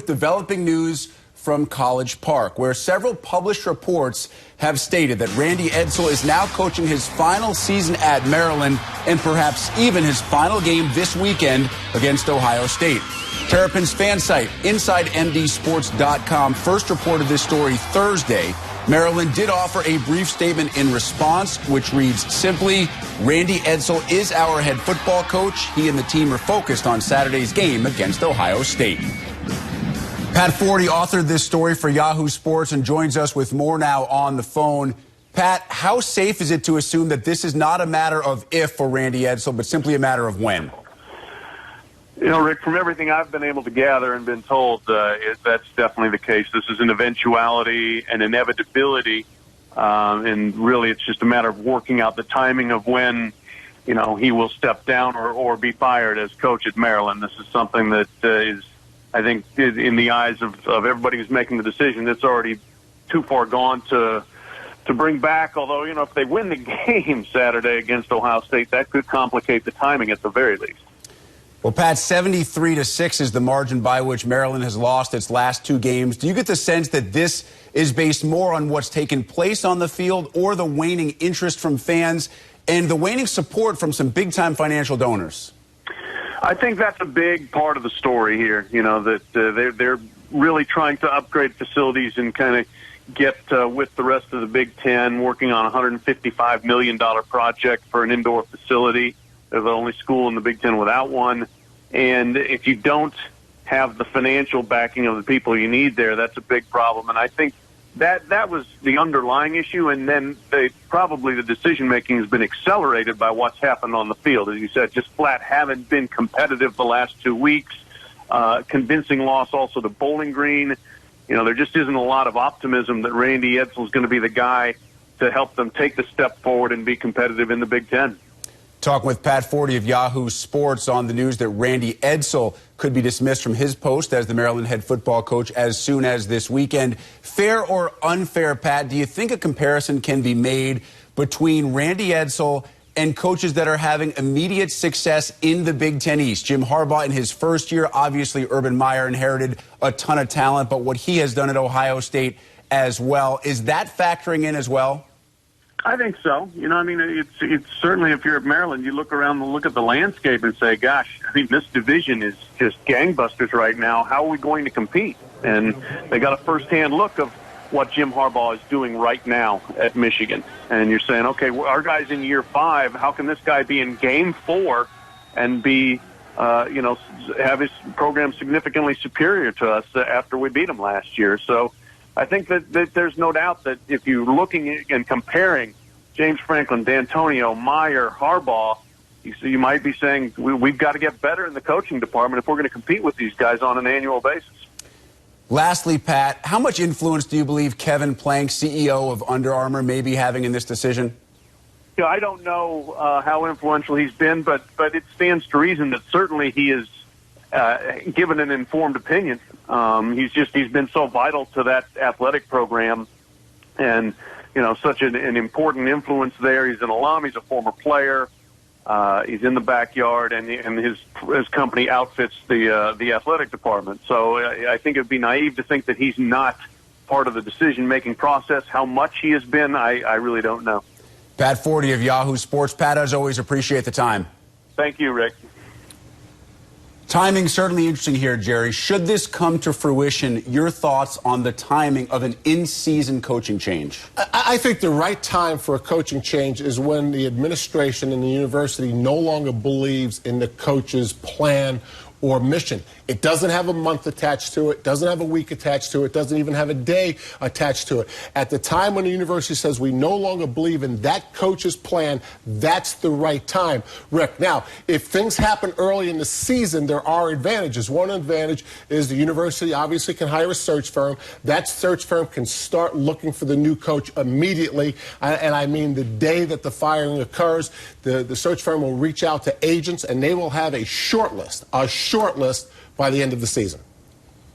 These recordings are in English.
with developing news from College Park, where several published reports have stated that Randy Edsall is now coaching his final season at Maryland and perhaps even his final game this weekend against Ohio State. Terrapin's fan site, InsideMDSports.com, first reported this story Thursday. Maryland did offer a brief statement in response, which reads simply, Randy Edsall is our head football coach. He and the team are focused on Saturday's game against Ohio State. Pat Forde authored this story for Yahoo Sports and joins us with more now on the phone. Pat, how safe is it to assume that this is not a matter of if for Randy Edsall, but simply a matter of when? You know, Rick, from everything I've been able to gather and been told, that's definitely the case. This is an eventuality, an inevitability, and really it's just a matter of working out the timing of when, you know, he will step down or be fired as coach at Maryland. This is something that is, I think, in the eyes of everybody who's making the decision, it's already too far gone to bring back. Although, you know, if they win the game Saturday against Ohio State, that could complicate the timing at the very least. Well, Pat, 73-6 is the margin by which Maryland has lost its last two games. Do you get the sense that this is based more on what's taken place on the field or the waning interest from fans and the waning support from some big-time financial donors? I think that's a big part of the story here, you know, that they're really trying to upgrade facilities and kind of get with the rest of the Big Ten, working on a $155 million project for an indoor facility. They're the only school in the Big Ten without one. And if you don't have the financial backing of the people you need there, that's a big problem. And I think that was the underlying issue. And then probably the decision-making has been accelerated by what's happened on the field. As you said, just flat haven't been competitive the last 2 weeks. Convincing loss also to Bowling Green. You know, there just isn't a lot of optimism that Randy Edsall is going to be the guy to help them take the step forward and be competitive in the Big Ten. Talking with Pat Forde of Yahoo Sports on the news that Randy Edsall could be dismissed from his post as the Maryland head football coach as soon as this weekend. Fair or unfair, Pat, do you think a comparison can be made between Randy Edsall and coaches that are having immediate success in the Big Ten East? Jim Harbaugh in his first year, obviously Urban Meyer inherited a ton of talent, but what he has done at Ohio State as well, is that factoring in as well? I think so. You know, I mean, it's certainly, if you're at Maryland, you look around and look at the landscape and say, gosh, I mean, this division is just gangbusters right now. How are we going to compete? And they got a firsthand look of what Jim Harbaugh is doing right now at Michigan. And you're saying, okay, well, our guy's in year 5. How can this guy be in game 4 and be, you know, have his program significantly superior to us after we beat him last year? So I think that there's no doubt that if you're looking and comparing James Franklin, D'Antonio, Meyer, Harbaugh, you might be saying we've got to get better in the coaching department if we're going to compete with these guys on an annual basis. Lastly, Pat, how much influence do you believe Kevin Plank, CEO of Under Armour, may be having in this decision? You know, I don't know how influential he's been, but it stands to reason that certainly he is given an informed opinion. He's been so vital to that athletic program, and you know, such an important influence there. He's an alum. He's a former player. He's in the backyard, and his company outfits the athletic department. So I think it'd be naive to think that he's not part of the decision-making process. How much he has been, I really don't know. Pat Forde of Yahoo Sports. Pat, as always, appreciate the time. Thank you, Rick. Timing certainly interesting here, Gerry. Should this come to fruition, your thoughts on the timing of an in-season coaching change? I think the right time for a coaching change is when the administration and the university no longer believes in the coach's plan or mission. It doesn't have a month attached to it, doesn't have a week attached to it, doesn't even have a day attached to it. At the time when the university says we no longer believe in that coach's plan, that's the right time, Rick. Now, if things happen early in the season, there are advantages. One advantage is the university obviously can hire a search firm. That search firm can start looking for the new coach immediately, and I mean the day that the firing occurs, the search firm will reach out to agents, and they will have a short list by the end of the season.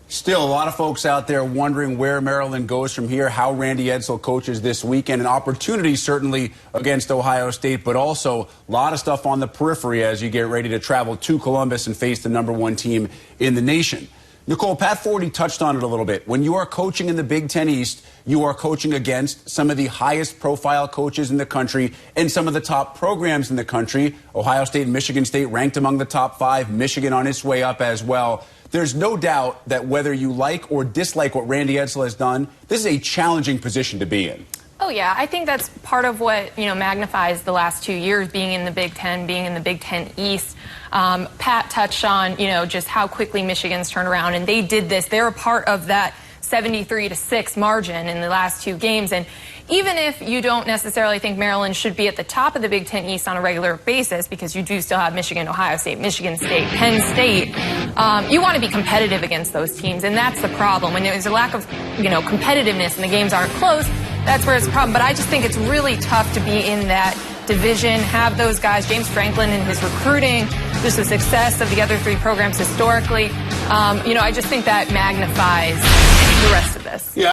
Still, a lot of folks out there wondering where Maryland goes from here, how Randy Edsall coaches this weekend. An opportunity certainly against Ohio State, but also a lot of stuff on the periphery as you get ready to travel to Columbus and face the #1 team in the nation. Nicole, Pat Forde touched on it a little bit. When you are coaching in the Big Ten East, you are coaching against some of the highest profile coaches in the country and some of the top programs in the country. Ohio State and Michigan State ranked among the top 5. Michigan on its way up as well. There's no doubt that whether you like or dislike what Randy Edsall has done, this is a challenging position to be in. Oh, yeah. I think that's part of what, magnifies the last 2 years being in the Big Ten, being in the Big Ten East. Pat touched on, just how quickly Michigan's turned around, and they did this. They're a part of that 73-6 margin in the last 2 games. And even if you don't necessarily think Maryland should be at the top of the Big Ten East on a regular basis, because you do still have Michigan, Ohio State, Michigan State, Penn State, you want to be competitive against those teams, and that's the problem. When there's a lack of, competitiveness and the games aren't close, that's where it's a problem. But I just think it's really tough to be in that division, have those guys, James Franklin and his recruiting, just the success of the other 3 programs historically. I just think that magnifies the rest of this. Yeah.